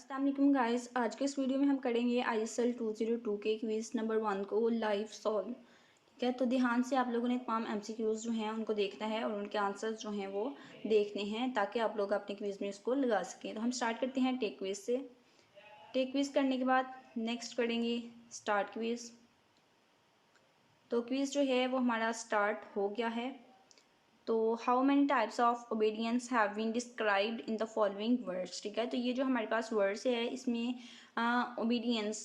अस्सलाम वालेकुम गाइस। आज के इस वीडियो में हम करेंगे ISL 202 के क्विज़ नंबर 1 को लाइव सॉल्व। ठीक है, तो ध्यान से आप लोगों ने तमाम MCQs जो हैं उनको देखना है और उनके आंसर्स जो हैं वो देखने हैं ताकि आप लोग अपने क्विज़ में इसको लगा सकें। तो हम स्टार्ट करते हैं टेक क्विज़ से। टेक क्विज़ करने के बाद नेक्स्ट करेंगे स्टार्ट क्विज़। तो क्विज़ जो है वो हमारा स्टार्ट हो गया है। तो how many types of obedience have been described in the following words. ठीक है, तो ये जो हमारे पास वर्ड्स है इसमें ओबीडियंस,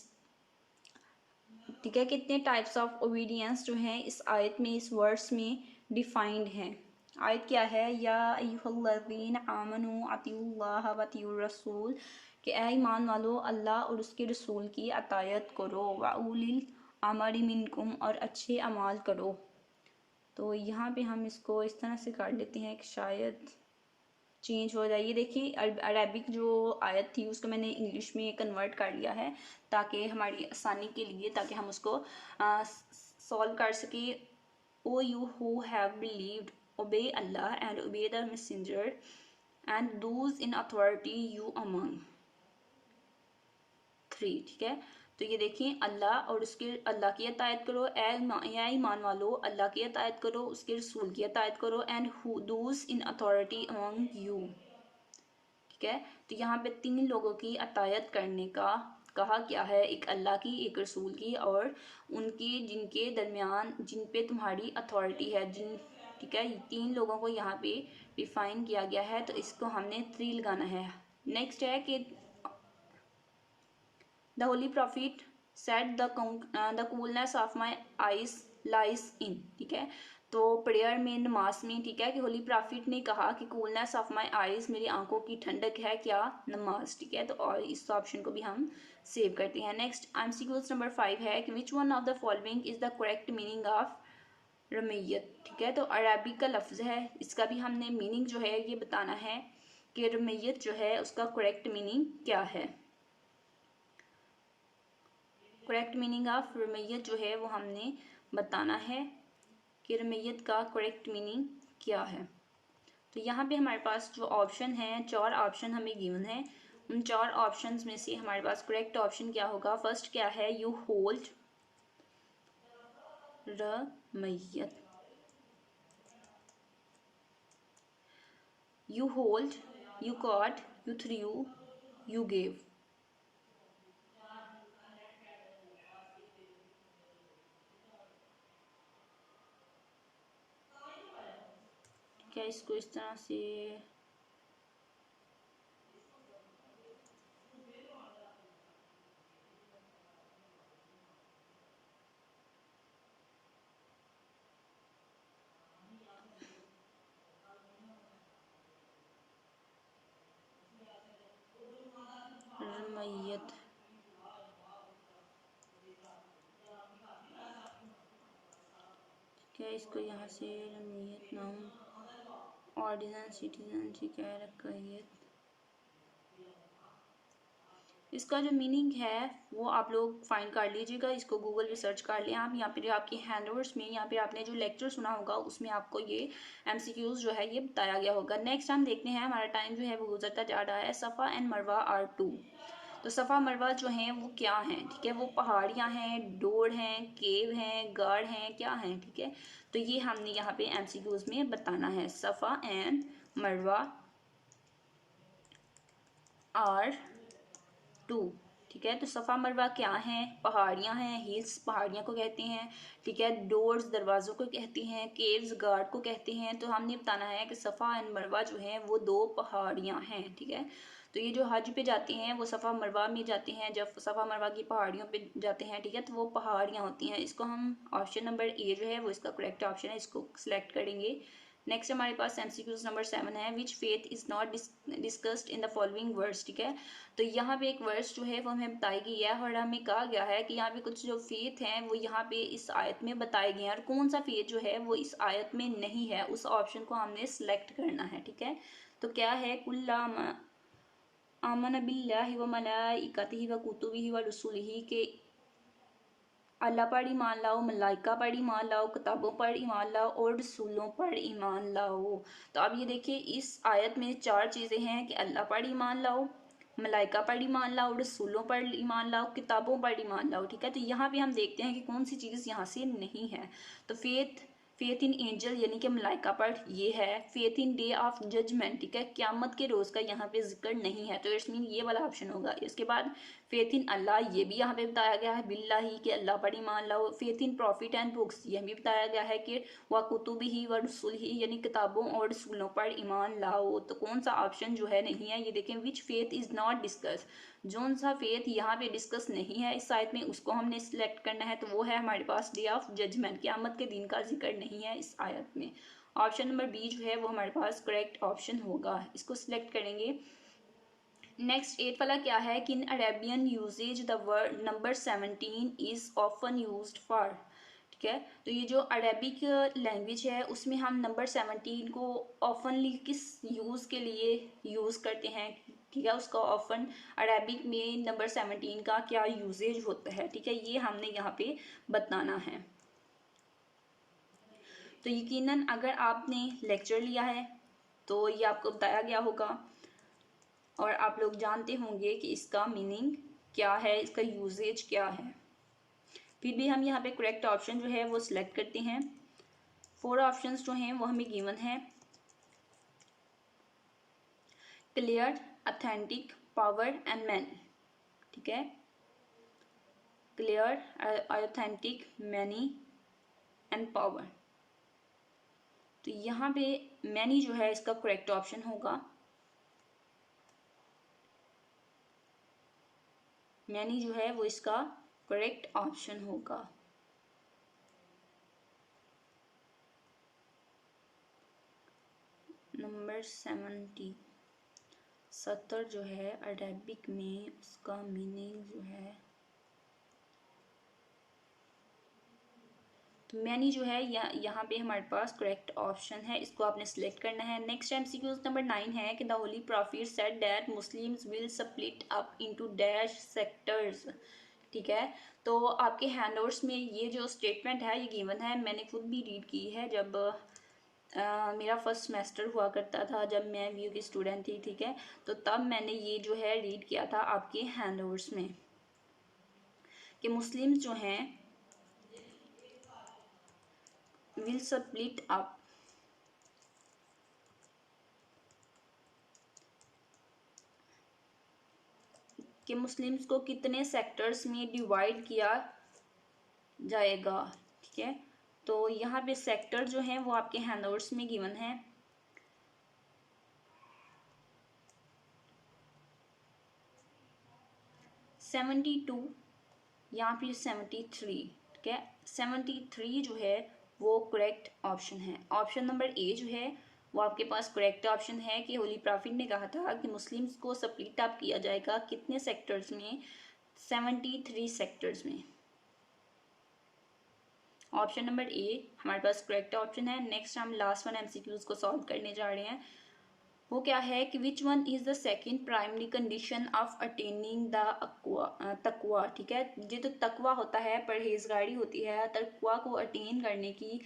ठीक है, कितने टाइप्स ऑफ ओबीडियंस जो हैं इस आयत में, इस वर्ड्स में डिफाइंड हैं। आयत क्या है? या अय्युहल्लज़ीना आमनू अतिउल्लाह व अतिउर रसूल, कि ऐ ईमान वालो अल्लाह और उसके रसूल की अतायत करो, व उलिल अमरि मिनकुम, और अच्छे अमाल करो। तो यहाँ पे हम इसको इस तरह से काट लेते हैं कि शायद चेंज हो जाए। ये देखिए अरबिक जो आयत थी उसको मैंने इंग्लिश में कन्वर्ट कर लिया है ताकि हमारी आसानी के लिए, ताकि हम उसको सॉल्व कर सके। O you who have believed obey Allah and obey the messenger and those in authority you among 3। ठीक है, तो ये देखिए अल्लाह और उसके, अल्लाह की अतायत करो, या ईमान वालो अल्लाह की अतायत करो, उसके रसूल की अतायत करो, and who those in authority among you. ठीक है, तो यहाँ पे 3 लोगों की अतायत करने का कहा क्या है, एक अल्लाह की, एक रसूल की, और उनकी जिनके दरमियान जिन पे तुम्हारी अथॉरिटी है, जिन, ठीक है, 3 लोगों को यहाँ पे डिफाइन किया गया है। तो इसको हमने 3 लगाना है। नेक्स्ट है कि the holy prophet set the coolness of my eyes lies in. ठीक है, तो प्रेयर में, नमाज में, ठीक है, कि होली प्रॉफिट ने कहा कि कूलनेस ऑफ माई आइज, मेरी आंखों की ठंडक है क्या? नमाज। ठीक है, तो और इस ऑप्शन को भी हम सेव करते हैं। नेक्स्ट MCQs नंबर 5 है कि which one of the following is the correct meaning of रमैयत। ठीक है, तो अरबी का लफ्ज़ है, इसका भी हमने मीनिंग जो है ये बताना है कि रमैयत जो है उसका करेक्ट मीनिंग क्या है। करेक्ट मीनिंग ऑफ रमैयत जो है वो हमने बताना है कि रमैयत का करेक्ट मीनिंग क्या है। तो यहाँ पे हमारे पास जो ऑप्शन है, 4 ऑप्शन हमें गिवन है। उन 4 ऑप्शंस में से हमारे पास करेक्ट ऑप्शन क्या होगा? फर्स्ट क्या है? यू होल्ड रमैयत, you hold, you caught, you threw, you gave. क्या इसको इस तरह से रमैयत, क्या इसको यहाँ से रमैयत नाउन ऑर्डिनेंस सिटीजन, ठीक है, रकैयत, इसका जो मीनिंग है वो आप लोग फाइंड कर लीजिएगा। इसको गूगल पे सर्च कर लें आप। यहाँ पे आपकी हैंडओवर्स में, यहाँ पे आपने जो लेक्चर सुना होगा उसमें आपको ये MCQs जो है ये बताया गया होगा। नेक्स्ट हम देखते हैं, हमारा टाइम जो है वो गुजरता जा रहा है। सफ़ा एंड मरवा आर 2। तो सफ़ा मरवा जो हैं वो क्या हैं? ठीक है, वो पहाड़ियाँ हैं, डोर हैं, केव हैं, गाड़ हैं, क्या हैं? ठीक है, तो ये हमने यहाँ पे MCQs में बताना है। सफ़ा एंड मरवा आर 2। ठीक है, तो सफ़ा मरवा क्या है? पहाड़ियाँ हैं, हिल्स पहाड़ियाँ को कहते हैं। ठीक है, डोर्स दरवाज़ों को कहते हैं, केव्स गार्ड को कहते हैं। तो हमने बताना है कि सफ़ा एंड मरवा जो हैं वो 2 पहाड़ियाँ हैं। ठीक है, तो ये जो हज पे जाते हैं वो सफ़ा मरवा में जाते हैं, जब सफ़ा मरवा की पहाड़ियों पे जाते हैं, ठीक है, तो वो पहाड़ियाँ होती हैं। इसको हम ऑप्शन नंबर ए जो है वो इसका करेक्ट ऑप्शन है, इसको सिलेक्ट करेंगे। नेक्स्ट हमारे पास MCQs नंबर 7 है। Which faith is not discussed in the following words. ठीक है, तो यहाँ पे एक वर्ड्स जो है वो हमें बताई गई है और हमें कहा गया है कि यहाँ पे कुछ जो फेथ हैं वो यहाँ पे इस आयत में बताए गए हैं, और कौन सा फेथ जो है वो इस आयत में नहीं है, उस ऑप्शन को हमने सिलेक्ट करना है। ठीक है, तो क्या है? कुल्ला आमन बिल्लाहि व मलाइकतिहि व कुतुबिहि व रुसुलिहि, के अल्लाह पर ईमान लाओ, मलाइका पर ईमान लाओ, किताबों पर ईमान लाओ और रसूलों पर ईमान लाओ। तो अब ये देखिए इस आयत में 4 चीज़ें हैं कि अल्लाह पर ईमान लाओ, मलाइका पर ईमान लाओ, रसूलों पर ईमान लाओ, किताबों पर ईमान लाओ। ठीक है, तो यहाँ पे हम देखते हैं कि कौन सी चीज़ यहाँ से नहीं है। तो फेथ इन एंजल यानी कि मलाइका पर ये है। Faith in day of judgement, ठीक है, क़यामत के रोज़ का यहाँ पे जिक्र नहीं है, तो इट्स मीन ये वाला ऑप्शन होगा। इसके बाद फेथ इन अल्लाह, ये भी यहाँ पे बताया गया है बिल्लाही कि अल्लाह पर ईमान लाओ। Faith in profit and books, यह भी बताया गया है कि व कुतुबिही व रसूलिही यानी किताबों और रसूलों पर ईमान लाओ। तो कौन सा ऑप्शन जो है नहीं है, ये देखें, which faith is not discuss, जोन सा फेथ यहाँ पे डिस्कस नहीं है इस आयत में, उसको हमने सिलेक्ट करना है। तो वो है हमारे पास डे ऑफ जजमेंट, क़यामत के दिन का जिक्र नहीं है इस आयत में। ऑप्शन नंबर बी जो है वो हमारे पास करेक्ट ऑप्शन होगा, इसको सिलेक्ट करेंगे। नेक्स्ट 8 वाला क्या है कि इन Arabian uses the word number 17 is often used for. ठीक है, तो ये जो अरेबिक लैंग्वेज है उसमें हम नंबर 17 को ऑफनली किस यूज़ के लिए यूज़ करते हैं। ठीक है, उसका ऑफन अरेबिक में नंबर 17 का क्या यूजेज होता है। ठीक है, ये हमने यहाँ पे बताना है। तो यकीनन अगर आपने लेक्चर लिया है तो ये आपको बताया गया होगा और आप लोग जानते होंगे कि इसका मीनिंग क्या है, इसका यूजेज क्या है। फिर भी हम यहाँ पे करेक्ट ऑप्शन जो है वो सिलेक्ट करते हैं। 4 ऑप्शंस जो हैं वो हमें गिवन है। Clear, authentic, power and many. ठीक है, clear, authentic, many and power. तो यहाँ पे मैनी जो है इसका करेक्ट ऑप्शन होगा। मैनी जो है वो इसका करेक्ट ऑप्शन होगा। नंबर 70 जो है अरेबिक में उसका मीनिंग जो है, तो मैनी जो है यहाँ पे हमारे पास करेक्ट ऑप्शन है, इसको आपने सेलेक्ट करना है। नेक्स्ट एमसीक्यूज नंबर 9 है कि the holy prophet said that Muslims will split up into dash sectors. ठीक है, तो आपके हैंडआउट्स में ये जो स्टेटमेंट है ये गिवन है, मैंने खुद भी रीड की है जब मेरा फर्स्ट सेमेस्टर हुआ करता था, जब मैं व्यू की स्टूडेंट थी। ठीक है, तो तब मैंने ये जो है रीड किया था आपके हैंडआउट्स में कि मुस्लिम्स जो हैं विल स्प्लिट अप, कि मुस्लिम्स को कितने सेक्टर्स में डिवाइड किया जाएगा। ठीक है, तो यहाँ पे सेक्टर जो हैं वो आपके हैंडआउट्स में गिवन है। सेवेंटी टू यहाँ पे 73। ठीक है, 73 जो है वो करेक्ट ऑप्शन है। ऑप्शन नंबर ए जो है वो आपके पास करेक्ट ऑप्शन है कि होली प्रॉफिट ने कहा था कि मुस्लिम्स को स्प्लिट अप किया जाएगा कितने सेक्टर्स में, 73 सेक्टर्स में। ऑप्शन नंबर ए हमारे पास करेक्ट ऑप्शन है। नेक्स्ट हम लास्ट वन एमसीक्यूज को सॉल्व करने जा रहे हैं। वो क्या है कि which one is the second primary condition of attaining the तकवा। ठीक है, ये तो तकवा होता है, परहेजगारी होती है, तकवा को अटेन करने की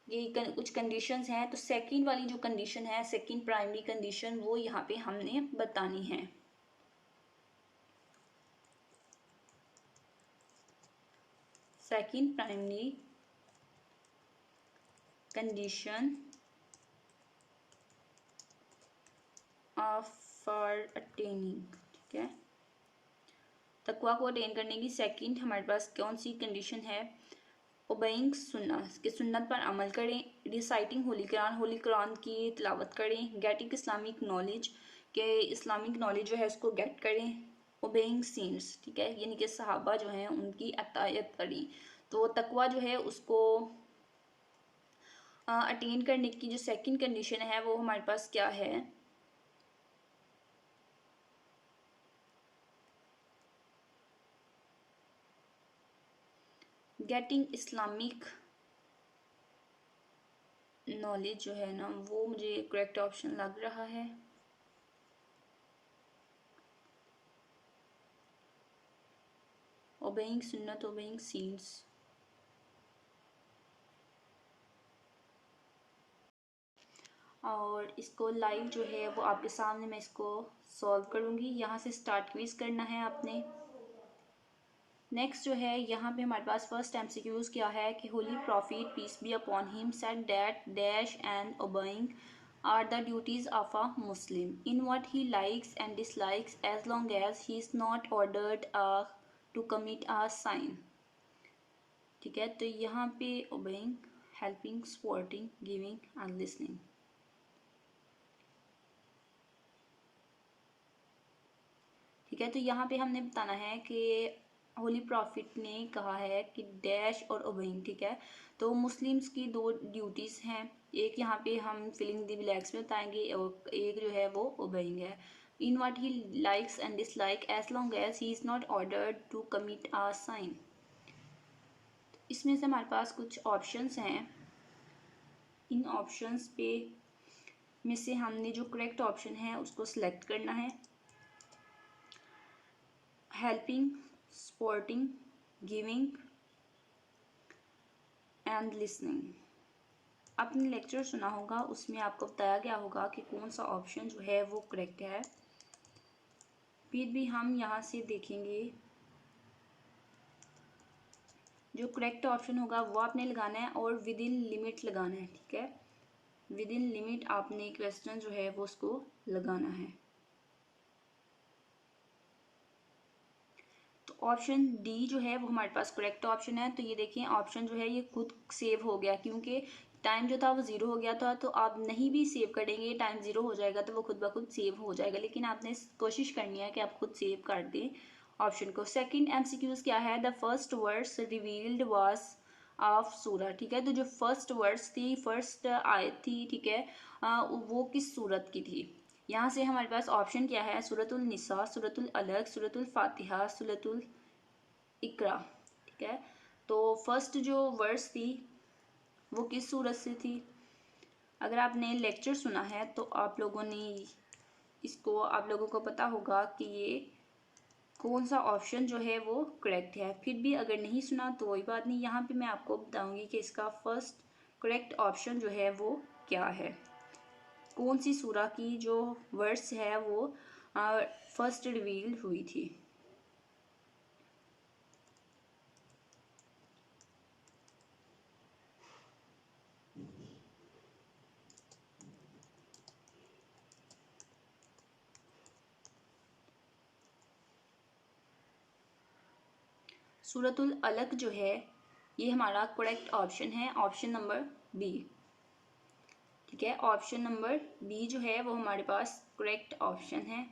ये कुछ कंडीशंस हैं। तो सेकंड वाली जो कंडीशन है, सेकंड प्राइमरी कंडीशन, वो यहाँ पे हमने बतानी है। Second primary condition for attaining. ठीक है, तकवा को अटेन करने की सेकंड हमारे पास कौन सी कंडीशन है, ओबेइंग सुन्ना, कि सुन्नत पर अमल करें, रिसाइटिंग होली कुरान की तिलावत करें, गेटिंग इस्लामिक नॉलेज, के इस्लामिक नॉलेज जो है उसको गेट करें, ओबेइंग सीन्स। ठीक है, यानी कि सहाबा जो हैं उनकी अतायत करें। तो तकवा जो है उसको अटेन करने की जो सेकंड कंडीशन है वो हमारे पास क्या है, गेटिंग इस्लामिक नॉलेज जो है ना, वो मुझे करेक्ट ऑप्शन लग रहा है। ओबेइंग सुन्नत, ओबेइंग सीन्स। और इसको लाइव जो है वो आपके सामने मैं इसको सॉल्व करूँगी। यहाँ से स्टार्ट क्विज करना है आपने। नेक्स्ट जो है यहाँ पे हमारे पास फर्स्ट एमसीक्यूज क्या है कि holy prophet peace be upon him said that dash and obeying are the duties of a Muslim in what he likes and dislikes as long as he is not ordered to commit a sin। ठीक है, तो यहाँ पे obeying, helping, supporting, giving and listening। ठीक है, तो यहाँ पे हमने बताना है कि होली प्रॉफिट ने कहा है कि डैश और ओबेइंग। ठीक है, तो मुस्लिम्स की दो ड्यूटीज़ हैं, एक यहाँ पे हम फिलिंग द ब्लैंक्स में बताएंगे और एक जो है वो ओबेइंग है। In what he likes and dislike as long as he is not ordered to commit a sin. इसमें से हमारे पास कुछ ऑप्शंस हैं। इन ऑप्शंस पे में से हमने जो करेक्ट ऑप्शन है उसको सिलेक्ट करना है। Helping, supporting, giving and listening. आपने लेक्चर सुना होगा, उसमें आपको बताया गया होगा कि कौन सा ऑप्शन जो है वो करेक्ट है। फिर भी हम यहाँ से देखेंगे, जो करेक्ट ऑप्शन होगा वो आपने लगाना है और विद इन लिमिट लगाना है। ठीक है, विद इन लिमिट आपने क्वेश्चन जो है वो उसको लगाना है। तो ऑप्शन डी जो है वो हमारे पास करेक्ट ऑप्शन है। तो ये देखिए ऑप्शन जो है ये खुद सेव हो गया, क्योंकि टाइम जो था वो ज़ीरो हो गया था। तो आप नहीं भी सेव करेंगे, टाइम ज़ीरो हो जाएगा तो वो खुद ब खुद सेव हो जाएगा, लेकिन आपने कोशिश करनी है कि आप खुद सेव कर दें ऑप्शन को। सेकंड एमसीक्यूज क्या है, the first words revealed was of सूरह। ठीक है, तो जो फर्स्ट वर्ड्स थी, फर्स्ट आयत थी, ठीक है, वो किस सूरत की थी। यहाँ से हमारे पास ऑप्शन क्या है, सूरतुल निसा, सूरतुल अलग, सूरतुल फातिहा, सूरतुल इकरा। ठीक है, तो फर्स्ट जो वर्ड्स थी वो किस सूरत से थी। अगर आपने लेक्चर सुना है तो आप लोगों ने इसको, आप लोगों को पता होगा कि ये कौन सा ऑप्शन जो है वो करेक्ट है। फिर भी अगर नहीं सुना तो कोई बात नहीं, यहाँ पे मैं आपको बताऊंगी कि इसका फर्स्ट करेक्ट ऑप्शन जो है वो क्या है, कौन सी सूरा की जो वर्ड्स है वो फर्स्ट रिवील हुई थी। सूरतुल अलग जो है ये हमारा करेक्ट ऑप्शन है, ऑप्शन नंबर बी। ठीक है, ऑप्शन नंबर बी जो है वो हमारे पास करेक्ट ऑप्शन है।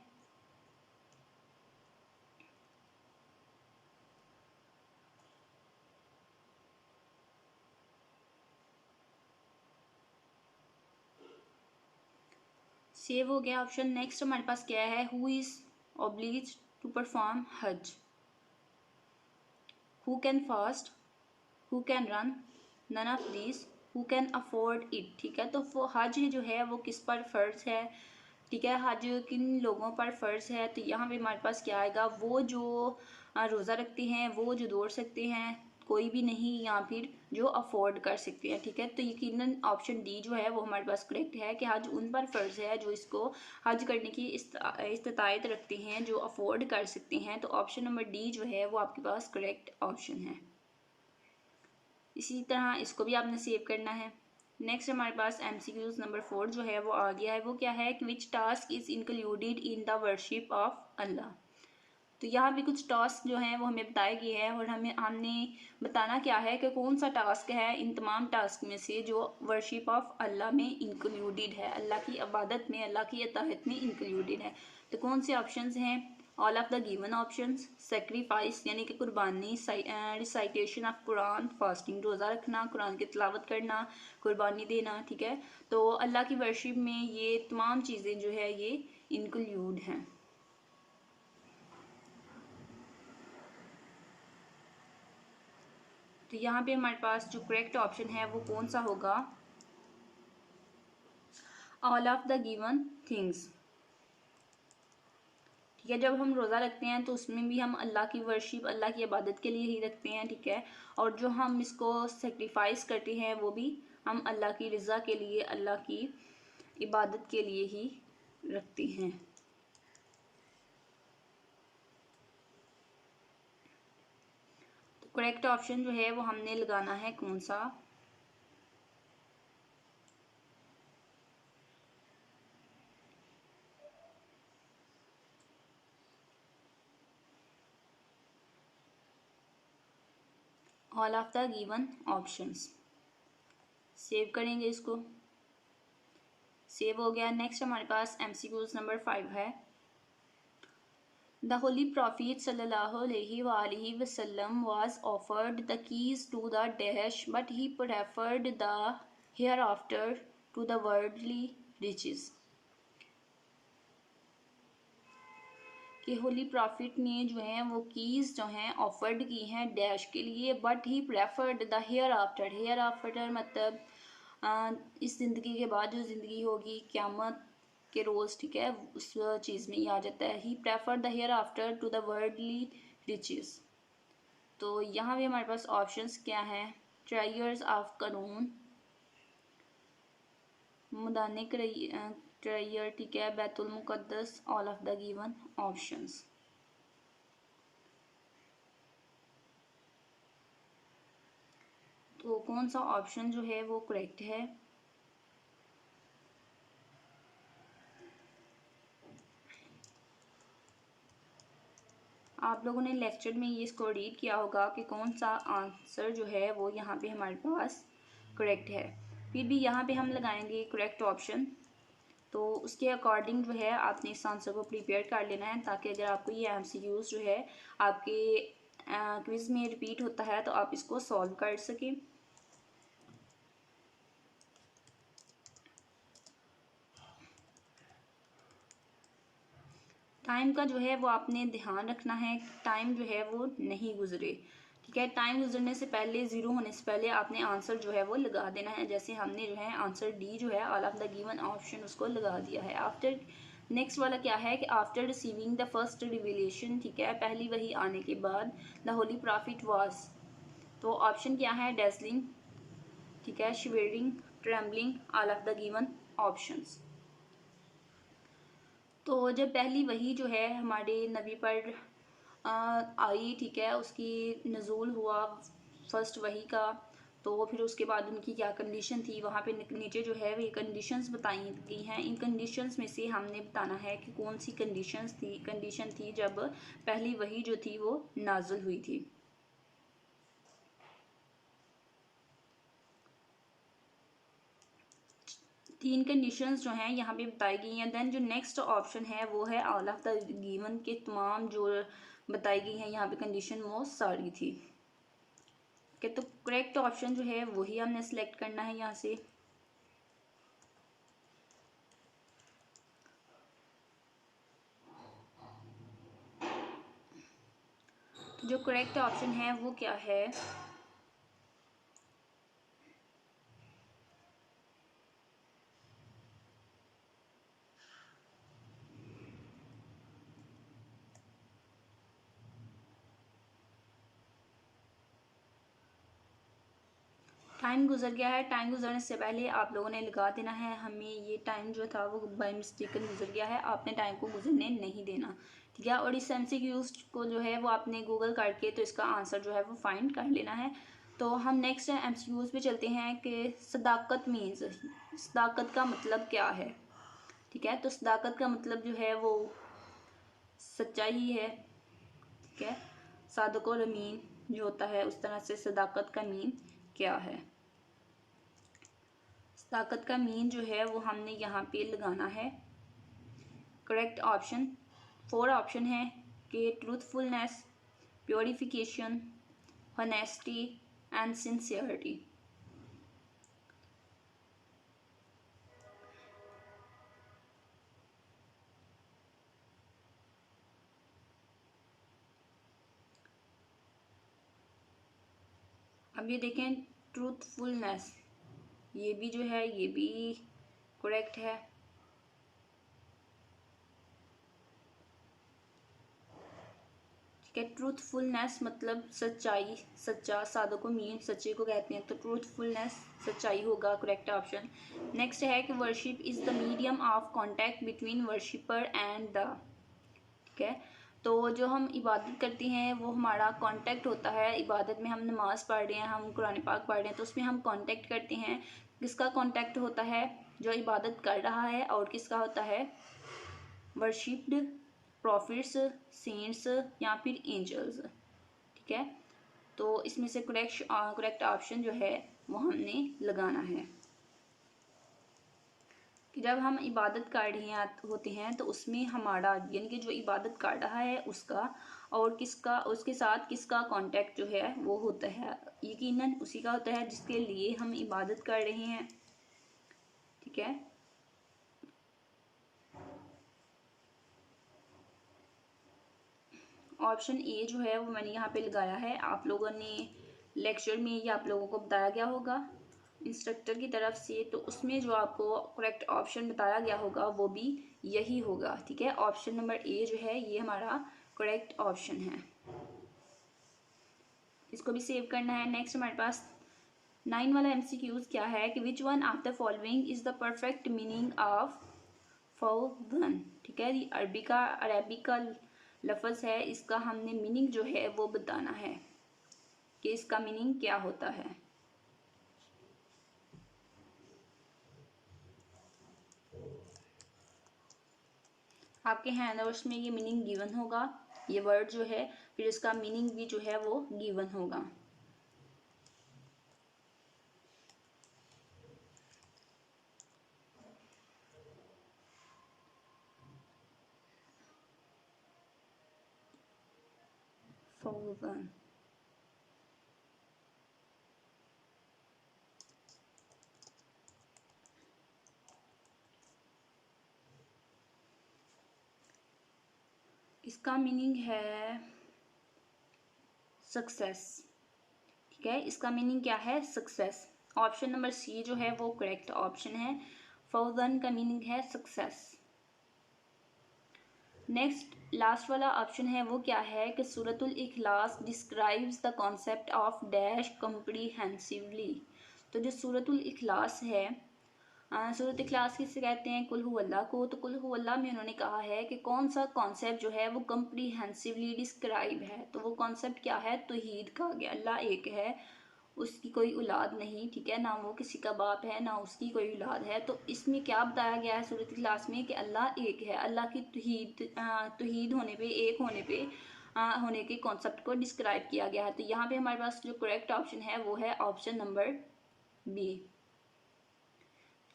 सेव हो गया ऑप्शन। नेक्स्ट हमारे पास क्या है, who is oblige to perform Hajj. Who can fast, who can run, none of this, who can afford it. ठीक है, तो वो हज जो है वो किस पर फर्ज है। ठीक है, हज किन लोगों पर फ़र्ज़ है। तो यहाँ पे हमारे पास क्या आएगा, वो जो रोज़ा रखते हैं, वो जो दौड़ सकते हैं, कोई भी नहीं, या फिर जो अफोर्ड कर सकते हैं। ठीक है, तो यकीनन ऑप्शन डी जो है वो हमारे पास करेक्ट है कि हज उन पर फ़र्ज़ है जो इसको हज करने की इस्तायत रखते हैं, जो अफोर्ड कर सकते हैं। तो ऑप्शन नंबर डी जो है वो आपके पास करेक्ट ऑप्शन है। इसी तरह इसको भी आपने सेव करना है। नेक्स्ट हमारे पास एमसीक्यूज नंबर 4 जो है वो आ गया है। वो क्या है कि which task is included in the worship of Allah. तो यहाँ भी कुछ टास्क जो हैं वो हमें बताए गए हैं और हमने बताना क्या है कि कौन सा टास्क है इन तमाम टास्क में से जो वर्शिप ऑफ अल्लाह में इंक्लूडेड है, अल्लाह की इबादत में, अल्लाह की इताअत में इंक्लूडेड है। तो कौन से ऑप्शंस हैं, all of the given options, sacrifice यानी कि कुर्बानी, रिसाइटेशन ऑफ कुरान, फास्टिंग रोज़ा रखना, कुरान की तिलावत करना, कुर्बानी देना। ठीक है, तो अल्लाह की वर्शिप में ये तमाम चीज़ें जो है ये इंक्लूड हैं। तो यहाँ पे हमारे पास जो करेक्ट ऑप्शन है वो कौन सा होगा, all of the given things. ठीक है, जब हम रोज़ा रखते हैं तो उसमें भी हम अल्लाह की वर्शिप, अल्लाह की इबादत के लिए ही रखते हैं। ठीक है, और जो हम इसको सेक्रीफाइस करते हैं वो भी हम अल्लाह की रज़ा के लिए, अल्लाह की इबादत के लिए ही रखते हैं। तो करेक्ट ऑप्शन जो है वो हमने लगाना है कौन सा? All of the given options. Save करेंगे इसको। सेव हो गया। नेक्स्ट हमारे पास MCQs नंबर 5 है। द होली प्रॉफिट सल्लल्लाहु अलैहि वसल्लम was offered the keys to the dash but he preferred the hereafter to the worldly riches। कि होली प्रॉफिट ने जो है वो कीज़ जो हैं ऑफर्ड की हैं डैश के लिए, but he preferred the hereafter. Hereafter मतलब इस ज़िंदगी के बाद जो ज़िंदगी होगी क़यामत के रोज़, ठीक है, उस चीज़ में ये आ जाता है। He prefer the hereafter to the worldly riches. तो यहाँ भी हमारे पास ऑप्शंस क्या हैं? ट्रायर्स ऑफ कानून, मुदाने ट्रायर, ठीक है, बैतुल मुकद्दस, all of the given options. तो कौन सा ऑप्शन जो है वो करेक्ट है? आप लोगों ने लेक्चर में ये इसको रीड किया होगा कि कौन सा आंसर जो है वो यहाँ पे हमारे पास करेक्ट है। फिर भी यहाँ पे हम लगाएंगे करेक्ट ऑप्शन। तो उसके अकॉर्डिंग जो है आपने इस आंसर को प्रिपेयर कर लेना है, ताकि अगर आपको ये MCQs जो है आपके क्विज में रिपीट होता है तो आप इसको सॉल्व कर सकें। टाइम का जो है वो आपने ध्यान रखना है, टाइम जो है वो नहीं गुजरे, ठीक है। टाइम गुजरने से पहले, ज़ीरो होने से पहले आपने आंसर जो है वो लगा देना है। जैसे हमने जो है आंसर डी जो है all of the given option उसको लगा दिया है। आफ्टर, नेक्स्ट वाला क्या है कि after receiving the first revelation, ठीक है, पहली वही आने के बाद, द होली प्रॉफिट वाज, तो ऑप्शन क्या है? डेजलिंग, ठीक है, shivering, trembling, all of the given options. तो जब पहली वही जो है हमारे नबी पर आई, ठीक है, उसकी नज़ूल हुआ फर्स्ट वही का, तो फिर उसके बाद उनकी क्या कंडीशन थी, वहाँ पे नीचे जो है ये कंडीशंस बताई गई हैं। इन कंडीशंस में से हमने बताना है कि कौन सी कंडीशन थी जब पहली वही जो थी वो नाजुल हुई थी। तीन कंडीशंस जो हैं यहाँ पे बताई गई हैं। देन जो नेक्स्ट ऑप्शन है वो है ऑल ऑफ द गिवन के तमाम जो बताई गई हैं यहाँ पे कंडीशन वो सारी थी। ओके, तो करेक्ट ऑप्शन जो है वही हमने सेलेक्ट करना है यहाँ से। तो जो करेक्ट ऑप्शन है वो क्या है? टाइम गुजर गया है। टाइम गुजरने से पहले आप लोगों ने लगा देना है। हमें ये टाइम जो था वो बाय मिस्टेकन गुजर गया है, आपने टाइम को गुजरने नहीं देना, ठीक है। और इस MCQs को जो है वो आपने गूगल करके तो इसका आंसर जो है वो फाइंड कर लेना है। तो हम नेक्स्ट MCQs पे चलते हैं कि सदाकत मीन्स, सदाकत का मतलब क्या है, ठीक है। तो सदाकत का मतलब जो है वो सच्चाई है, ठीक है। सादक और अमीन जो होता है, उस तरह से सदाकत का मीन क्या है? सदाकत का मीन जो है वो हमने यहाँ पे लगाना है करेक्ट ऑप्शन। 4 ऑप्शन है कि truthfulness, purification, honesty and sincerity. अब ये देखें, ट्रूथफुलनेस, ये भी जो है ये भी करेक्ट है, ठीक कि ट्रूथफुलनेस मतलब सच्चाई, सच्चा, सादों को मीन सच्चे को कहते हैं, तो ट्रूथफुलनेस सच्चाई होगा करेक्ट ऑप्शन। नेक्स्ट है कि worship is the medium of contact between worshipper and the, ठीक है, तो जो हम इबादत करते हैं वो हमारा कांटेक्ट होता है। इबादत में हम नमाज़ पढ़ रहे हैं, हम कुरान पाक पढ़ रहे हैं, तो उसमें हम कांटेक्ट करते हैं। किसका कांटेक्ट होता है? जो इबादत कर रहा है, और किसका होता है? वर्शिप्ड, प्रॉफिट्स, सेंट्स या फिर एंजल्स, ठीक है। तो इसमें से करेक्ट ऑप्शन जो है वो हमने लगाना है कि जब हम इबादत कर रहे होते हैं तो उसमें हमारा यानी कि जो इबादत कर रहा है उसका और किसका, उसके साथ किसका कांटेक्ट जो है वो होता है, यकीनन उसी का होता है जिसके लिए हम इबादत कर रहे हैं, ठीक है। ऑप्शन ए जो है वो मैंने यहाँ पे लगाया है, आप लोगों ने लेक्चर में या आप लोगों को बताया गया होगा इंस्ट्रक्टर की तरफ से, तो उसमें जो आपको करेक्ट ऑप्शन बताया गया होगा वो भी यही होगा, ठीक है। ऑप्शन नंबर ए जो है ये हमारा करेक्ट ऑप्शन है, इसको भी सेव करना है। नेक्स्ट हमारे पास 9 वाला MCQs क्या है कि which one of the following is the perfect meaning of फौदन, ठीक है। ये अरबी का लफ्ज़ है, इसका हमने मीनिंग जो है वो बताना है कि इसका मीनिंग क्या होता है। आपके हैंडआउट्स में ये मीनिंग गिवन होगा, ये वर्ड जो है, फिर इसका मीनिंग भी जो है वो गिवन होगा। फौदन, इसका मीनिंग है सक्सेस, ठीक है। इसका मीनिंग क्या है? सक्सेस। ऑप्शन नंबर सी जो है वो करेक्ट ऑप्शन है, फौजन का मीनिंग है सक्सेस। नेक्स्ट लास्ट वाला ऑप्शन है वो क्या है कि सूरतुल इखलास describes the concept of dash comprehensively. तो जो सूरतुल इखलास है, सूरत इखलास किससे कहते हैं? कुल हु अल्लाह को। तो कुल हु अल्लाह में उन्होंने कहा है कि कौन सा कॉन्सेप्ट जो है वो कम्प्रीहेंसिवली डिस्क्राइब है, तो वो कॉन्सेप्ट क्या है? तौहीद का, कि अल्लाह एक है, उसकी कोई औलाद नहीं, ठीक है, ना वो किसी का बाप है ना उसकी कोई औलाद है। तो इसमें क्या बताया गया है सूरत इखलास में कि अल्लाह एक है, अल्लाह की तौहीद होने पे, एक होने पे होने के कॉन्सेप्ट को डिस्क्राइब किया गया है। तो यहाँ पे हमारे पास जो करेक्ट ऑप्शन है वो है ऑप्शन नंबर बी।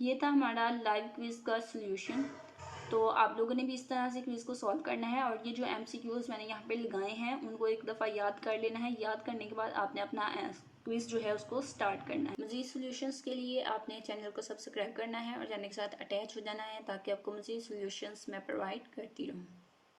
ये था हमारा लाइव क्विज का सॉल्यूशन। तो आप लोगों ने भी इस तरह से क्विज को सॉल्व करना है, और ये जो MCQs मैंने यहाँ पे लगाए हैं उनको एक दफ़ा याद कर लेना है। याद करने के बाद आपने अपना क्विज जो है उसको स्टार्ट करना है। मज़ीद सॉल्यूशंस के लिए आपने चैनल को सब्सक्राइब करना है और चैनल के साथ अटैच हो जाना है, ताकि आपको मज़ीद सॉल्यूशंस मैं प्रोवाइड करती रहूँ।